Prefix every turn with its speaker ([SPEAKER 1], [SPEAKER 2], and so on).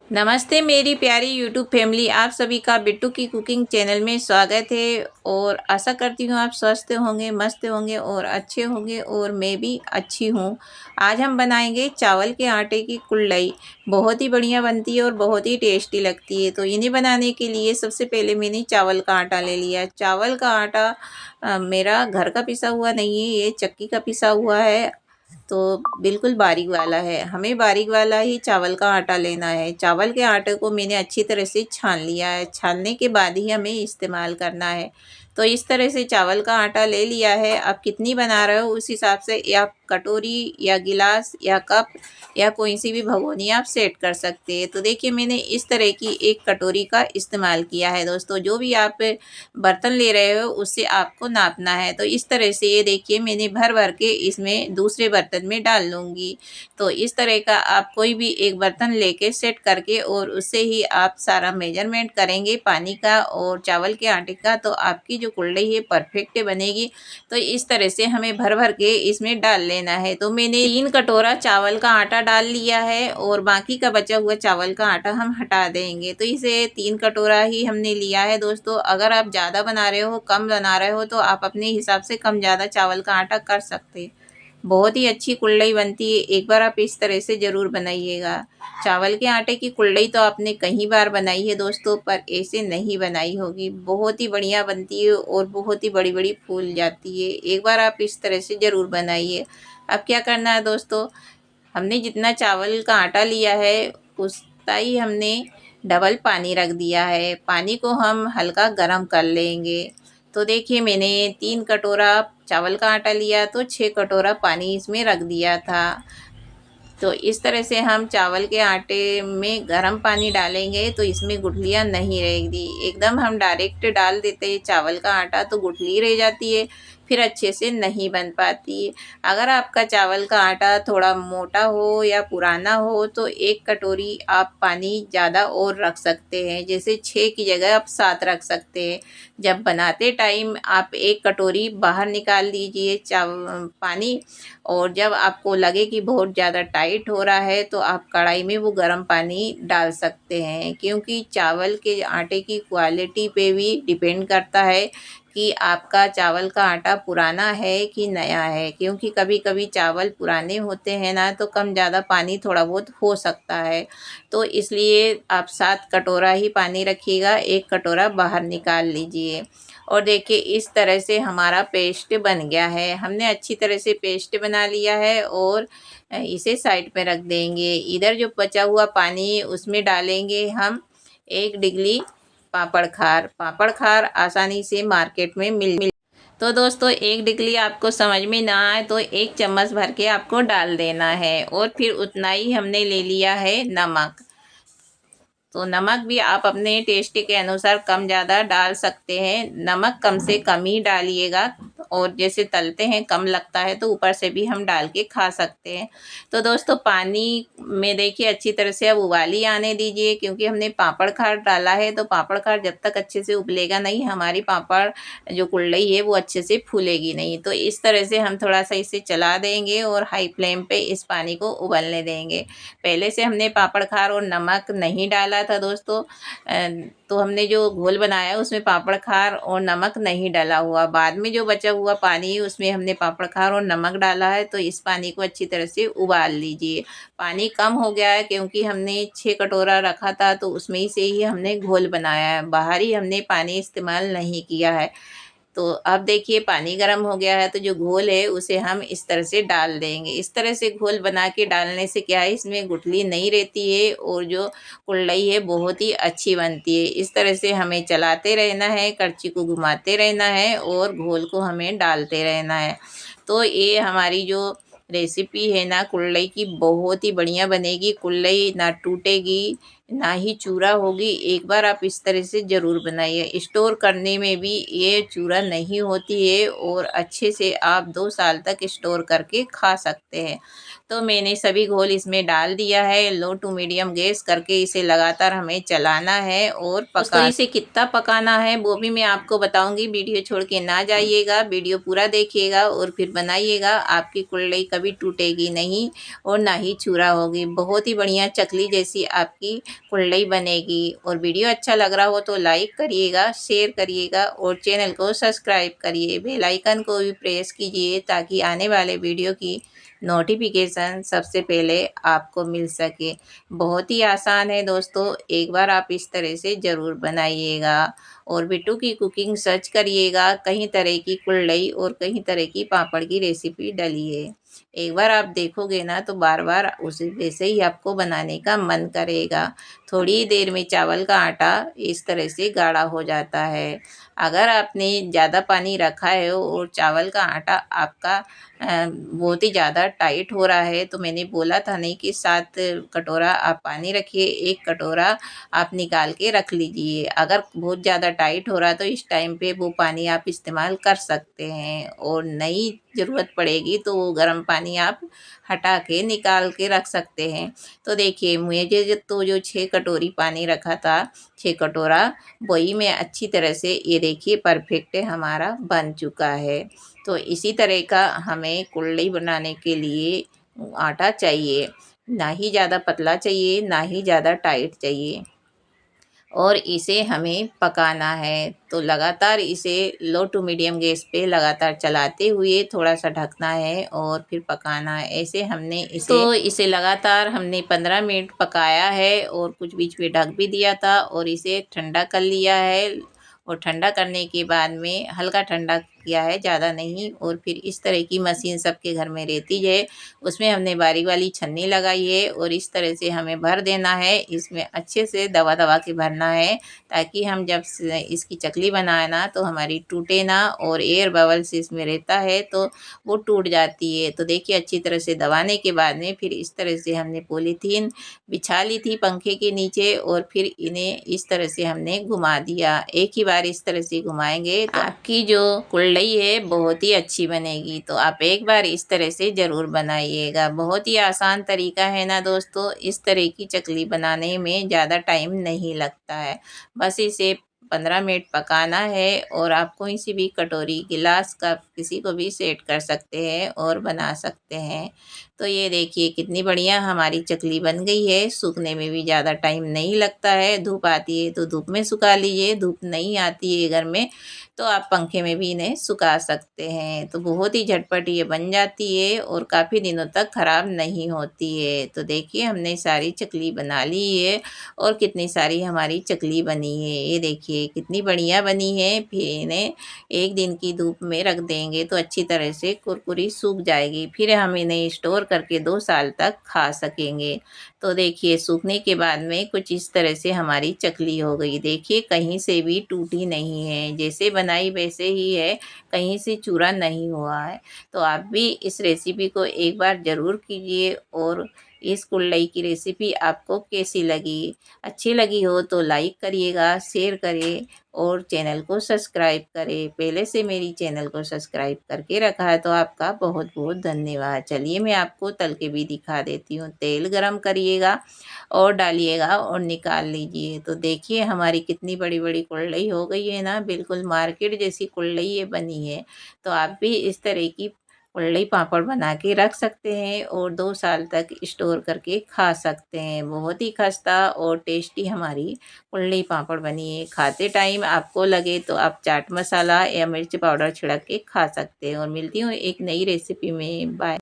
[SPEAKER 1] नमस्ते मेरी प्यारी यूट्यूब फैमिली, आप सभी का बिट्टू की कुकिंग चैनल में स्वागत है। और आशा करती हूँ आप स्वस्थ होंगे, मस्त होंगे और अच्छे होंगे और मैं भी अच्छी हूँ। आज हम बनाएंगे चावल के आटे की कुल्हड़ी। बहुत ही बढ़िया बनती है और बहुत ही टेस्टी लगती है। तो इन्हें बनाने के लिए सबसे पहले मैंने चावल का आटा ले लिया। चावल का आटा मेरा घर का पिसा हुआ नहीं है, ये चक्की का पिसा हुआ है। तो बिल्कुल बारीक वाला है, हमें बारीक वाला ही चावल का आटा लेना है। चावल के आटे को मैंने अच्छी तरह से छान लिया है, छानने के बाद ही हमें इस्तेमाल करना है। तो इस तरह से चावल का आटा ले लिया है। आप कितनी बना रहे हो उस हिसाब से या कटोरी या गिलास या कप या कोई सी भी भगोनी आप सेट कर सकते हैं। तो देखिए मैंने इस तरह की एक कटोरी का इस्तेमाल किया है। दोस्तों जो भी आप बर्तन ले रहे हो उससे आपको नापना है। तो इस तरह से ये देखिए मैंने भर भर के इसमें दूसरे बर्तन में डाल लूँगी। तो इस तरह का आप कोई भी एक बर्तन लेके सेट करके और उससे ही आप सारा मेजरमेंट करेंगे पानी का और चावल के आटे का, तो आपकी जो कुल्हड़ी है परफेक्ट बनेगी। तो इस तरह से हमें भर भर के इसमें डाल लेना है। तो मैंने 3 कटोरा चावल का आटा डाल लिया है और बाकी का बचा हुआ चावल का आटा हम हटा देंगे। तो इसे 3 कटोरा ही हमने लिया है। दोस्तों अगर आप ज़्यादा बना रहे हो, कम बना रहे हो, तो आप अपने हिसाब से कम ज़्यादा चावल का आटा कर सकते हैं। बहुत ही अच्छी कुल्हड़ी बनती है, एक बार आप इस तरह से ज़रूर बनाइएगा। चावल के आटे की कुल्हड़ी तो आपने कई बार बनाई है दोस्तों, पर ऐसे नहीं बनाई होगी। बहुत ही बढ़िया बनती है और बहुत ही बड़ी बड़ी फूल जाती है। एक बार आप इस तरह से ज़रूर बनाइए। अब क्या करना है दोस्तों, हमने जितना चावल का आटा लिया है उतना ही हमने डबल पानी रख दिया है। पानी को हम हल्का गरम कर लेंगे। तो देखिए मैंने 3 कटोरा चावल का आटा लिया तो 6 कटोरा पानी इसमें रख दिया था। तो इस तरह से हम चावल के आटे में गर्म पानी डालेंगे तो इसमें गुठलियाँ नहीं रहेगी। एकदम हम डायरेक्ट डाल देते हैं चावल का आटा तो गुठली रह जाती है, फिर अच्छे से नहीं बन पाती। अगर आपका चावल का आटा थोड़ा मोटा हो या पुराना हो तो 1 कटोरी आप पानी ज़्यादा और रख सकते हैं। जैसे 6 की जगह आप 7 रख सकते हैं। जब बनाते टाइम आप 1 कटोरी बाहर निकाल दीजिए पानी, और जब आपको लगे कि बहुत ज़्यादा टाइट हो रहा है तो आप कढ़ाई में वो गर्म पानी डाल सकते हैं। क्योंकि चावल के आटे की क्वालिटी पे भी डिपेंड करता है कि आपका चावल का आटा पुराना है कि नया है। क्योंकि कभी कभी चावल पुराने होते हैं ना, तो कम ज़्यादा पानी थोड़ा बहुत हो सकता है। तो इसलिए आप 7 कटोरा ही पानी रखिएगा, 1 कटोरा बाहर निकाल लीजिए। और देखिए इस तरह से हमारा पेस्ट बन गया है। हमने अच्छी तरह से पेस्ट बना लिया है और इसे साइड पे रख देंगे। इधर जो बचा हुआ पानी है उसमें डालेंगे हम 1 डिगली पापड़ खार। पापड़ खार आसानी से मार्केट में मिल तो दोस्तों 1 डिगली आपको समझ में ना आए तो 1 चम्मच भर के आपको डाल देना है। और फिर उतना ही हमने ले लिया है नमक। तो नमक भी आप अपने टेस्ट के अनुसार कम ज़्यादा डाल सकते हैं। नमक कम से कम ही डालिएगा, और जैसे तलते हैं कम लगता है तो ऊपर से भी हम डाल के खा सकते हैं। तो दोस्तों पानी में देखिए अच्छी तरह से अब उबाली आने दीजिए। क्योंकि हमने पापड़ खार डाला है तो पापड़ खार जब तक अच्छे से उबलेगा नहीं, हमारी पापड़ जो कुल्हड़ी है वो अच्छे से फूलेगी नहीं। तो इस तरह से हम थोड़ा सा इसे चला देंगे और हाई फ्लेम पे इस पानी को उबलने देंगे। पहले से हमने पापड़ खार और नमक नहीं डाला था दोस्तों। तो हमने जो घोल बनाया उसमें पापड़ खार और नमक नहीं डाला हुआ। बाद में जो बचा हुआ पानी है उसमें हमने पापड़ खार और नमक डाला है। तो इस पानी को अच्छी तरह से उबाल लीजिए। पानी कम हो गया है क्योंकि हमने 6 कटोरा रखा था तो उसमें ही से ही हमने घोल बनाया है, बाहर ही हमने पानी इस्तेमाल नहीं किया है। तो अब देखिए पानी गर्म हो गया है तो जो घोल है उसे हम इस तरह से डाल देंगे। इस तरह से घोल बना के डालने से क्या है, इसमें गुठली नहीं रहती है और जो कुल्हड़ी है बहुत ही अच्छी बनती है। इस तरह से हमें चलाते रहना है, कड़छी को घुमाते रहना है और घोल को हमें डालते रहना है। तो ये हमारी जो रेसिपी है ना कुल्हड़ी की, बहुत ही बढ़िया बनेगी। कुल्हड़ी ना टूटेगी ना ही चूरा होगी। एक बार आप इस तरह से ज़रूर बनाइए। स्टोर करने में भी ये चूरा नहीं होती है और अच्छे से आप 2 साल तक स्टोर करके खा सकते हैं। तो मैंने सभी घोल इसमें डाल दिया है। लो टू मीडियम गैस करके इसे लगातार हमें चलाना है और दोस्तों इसे कितना पकाना है वो भी मैं आपको बताऊंगी। वीडियो छोड़ के ना जाइएगा, वीडियो पूरा देखिएगा और फिर बनाइएगा। आपकी कुल्हड़ी कभी टूटेगी नहीं और ना ही चूरा होगी। बहुत ही बढ़िया चकली जैसी आपकी कुल्हड़ी बनेगी। और वीडियो अच्छा लग रहा हो तो लाइक करिएगा, शेयर करिएगा और चैनल को सब्सक्राइब करिए। बेल आइकन को भी प्रेस कीजिए ताकि आने वाले वीडियो की नोटिफिकेशन सबसे पहले आपको मिल सके। बहुत ही आसान है दोस्तों, एक बार आप इस तरह से ज़रूर बनाइएगा। और बिट्टू की कुकिंग सर्च करिएगा, कई तरह की कुल्हड़ी और कई तरह की पापड़ की रेसिपी डली है। एक बार आप देखोगे ना तो बार बार उसी वैसे ही आपको बनाने का मन करेगा। थोड़ी देर में चावल का आटा इस तरह से गाढ़ा हो जाता है। अगर आपने ज़्यादा पानी रखा है और चावल का आटा आपका बहुत ही ज़्यादा टाइट हो रहा है, तो मैंने बोला था नहीं कि 7 कटोरा आप पानी रखिए, 1 कटोरा आप निकाल के रख लीजिए। अगर बहुत ज़्यादा टाइट हो रहा है तो इस टाइम पे वो पानी आप इस्तेमाल कर सकते हैं, और नहीं ज़रूरत पड़ेगी तो वो गर्म पानी आप हटा के निकाल के रख सकते हैं। तो देखिए मुझे तो जो 6 कटोरी पानी रखा था, 6 कटोरा, वही मैं अच्छी तरह से ये देखिए परफेक्ट हमारा बन चुका है। तो इसी तरह का हमें कुल्हड़ी बनाने के लिए आटा चाहिए, ना ही ज़्यादा पतला चाहिए ना ही ज़्यादा टाइट चाहिए। और इसे हमें पकाना है, तो लगातार इसे लो टू मीडियम गैस पे लगातार चलाते हुए थोड़ा सा ढकना है और फिर पकाना है। ऐसे हमने इसे लगातार हमने 15 मिनट पकाया है और कुछ बीच में ढक भी दिया था और इसे ठंडा कर लिया है। और ठंडा करने के बाद में हल्का ठंडा किया है, ज़्यादा नहीं। और फिर इस तरह की मशीन सबके घर में रहती है, उसमें हमने बारीक वाली छन्नी लगाई है और इस तरह से हमें भर देना है। इसमें अच्छे से दबा दबा के भरना है ताकि हम जब इसकी चकली बनाए ना तो हमारी टूटे ना, और एयर बबल्स इसमें रहता है तो वो टूट जाती है। तो देखिए अच्छी तरह से दबाने के बाद में फिर इस तरह से हमने पॉलीथीन बिछा ली थी पंखे के नीचे और फिर इन्हें इस तरह से हमने घुमा दिया। एक ही बार इस तरह से घुमाएंगे तो आपकी जो कुल्हड़ी है बहुत ही अच्छी बनेगी। तो आप एक बार इस तरह से ज़रूर बनाइएगा। बहुत ही आसान तरीका है ना दोस्तों, इस तरह की चकली बनाने में ज़्यादा टाइम नहीं लगता है। बस इसे 15 मिनट पकाना है और आप कोई सी भी कटोरी, गिलास, कप किसी को भी सेट कर सकते हैं और बना सकते हैं। तो ये देखिए कितनी बढ़िया हमारी चकली बन गई है। सूखने में भी ज़्यादा टाइम नहीं लगता है। धूप आती है तो धूप में सुखा लीजिए, धूप नहीं आती है घर में तो आप पंखे में भी इन्हें सुखा सकते हैं। तो बहुत ही झटपट ये बन जाती है और काफ़ी दिनों तक ख़राब नहीं होती है। तो देखिए हमने सारी चकली बना ली है और कितनी सारी हमारी चकली बनी है। ये देखिए कितनी बढ़िया बनी है। फिर इन्हें 1 दिन की धूप में रख देंगे तो अच्छी तरह से कुरकुरी सूख जाएगी। फिर हम इन्हें स्टोर करके 2 साल तक खा सकेंगे। तो देखिए सूखने के बाद में कुछ इस तरह से हमारी चकली हो गई। देखिए कहीं से भी टूटी नहीं है, जैसे बनाई वैसे ही है, कहीं से चूरा नहीं हुआ है। तो आप भी इस रेसिपी को एक बार ज़रूर कीजिए। और इस कुल्हड़ी की रेसिपी आपको कैसी लगी? अच्छी लगी हो तो लाइक करिएगा, शेयर करें और चैनल को सब्सक्राइब करें। पहले से मेरी चैनल को सब्सक्राइब करके रखा है तो आपका बहुत बहुत धन्यवाद। चलिए मैं आपको तल के भी दिखा देती हूँ। तेल गरम करिएगा और डालिएगा और निकाल लीजिए। तो देखिए हमारी कितनी बड़ी बड़ी कुल्हड़ी हो गई है ना, बिल्कुल मार्केट जैसी कुल्हड़ी ये बनी है। तो आप भी इस तरह की कुल्हड़ी पापड़ बना के रख सकते हैं और 2 साल तक स्टोर करके खा सकते हैं। बहुत ही खस्ता और टेस्टी हमारी कुल्हड़ी पापड़ बनी है। खाते टाइम आपको लगे तो आप चाट मसाला या मिर्च पाउडर छिड़क के खा सकते हैं। और मिलती हूँ एक नई रेसिपी में। बाय।